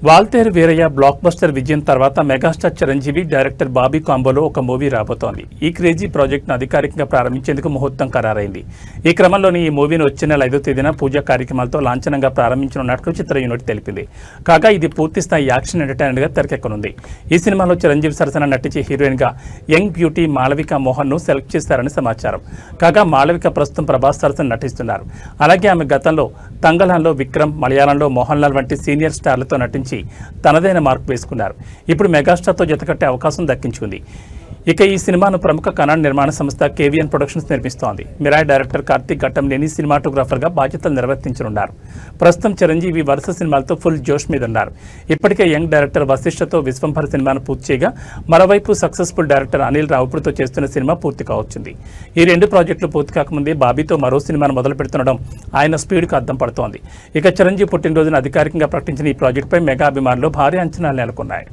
Waltair Veeraiah block buster విజయం తర్వాత megastar Chiranjeevi director Bobby కాంబోలో ఒక మూవీ రాబోతోంది. ఈ క్రేజీ ప్రాజెక్ట్ను అధికారికంగా ప్రారంభించేందుకు ముహూర్తం ఖరారైంది. ఈ క్రమంలోనే ఈ మూవీని వచ్చే నెల 5వ తేదీన పూజా కార్యక్రమాలతో లాంఛనంగా ప్రారంభించనున్నట్లు చిత్ర యూనిట్ తెలిపింది. కాగా ఇది పూర్తిస్థాయి యాక్షన్ ఎంటర్టైనర్గా తెరకెక్కనుంది. ఈ సినిమాలో చిరంజీవి సరసన నటించే హీరోయిన్గా యంగ్ బ్యూటీ మాళవిక మోహన్ను సెలెక్ట్ చేశారని సమాచారం. కాగా మాళవిక ప్రస్తుతం ప్రభాస్ సరసన నటిస్తున్నారు. అలాగే ఆమె గతంలో తంగలాన్లో విక్రమ్, మలయాళంలో మోహన్ లాల్ వంటి సీనియర్ స్టార్లతో నటించి తనదైన మార్కు వేసుకున్నారు. ఇప్పుడు మెగాస్టార్తో జతకట్టే అవకాశం దక్కించుకుంది. ఇక ఈ సినిమాను ప్రముఖ కన్నడ నిర్మాణ సంస్థ కేవీఎన్ ప్రొడక్షన్స్ నిర్మిస్తోంది. మిరాయ్ డైరెక్టర్ కార్తీక్ ఘట్టంనేని సినిమాటోగ్రాఫర్గా బాధ్యతలు నిర్వర్తించనున్నారు. ప్రస్తుతం చిరంజీవి వరుస సినిమాలతో ఫుల్ జోష్ మీద ఉన్నారు. ఇప్పటికే యంగ్ డైరెక్టర్ వశిష్ఠతో విశ్వంభర్ సినిమాను పూర్తి చేయగా, మరోవైపు సక్సెస్ఫుల్ డైరెక్టర్ అనిల్ రావుపూడితో చేస్తున్న సినిమా పూర్తి కావచ్చింది. ఈ రెండు ప్రాజెక్టులు పూర్తి కాకముందే బాబీతో మరో సినిమాను మొదలు పెడుతుండడం ఆయన స్పీడ్కు అద్దం పడుతోంది. ఇక చిరంజీవి పుట్టినరోజున అధికారికంగా ప్రకటించిన ఈ ప్రాజెక్టుపై మెగా అభిమానులు భారీ అంచనాలు నెలకొన్నాయి.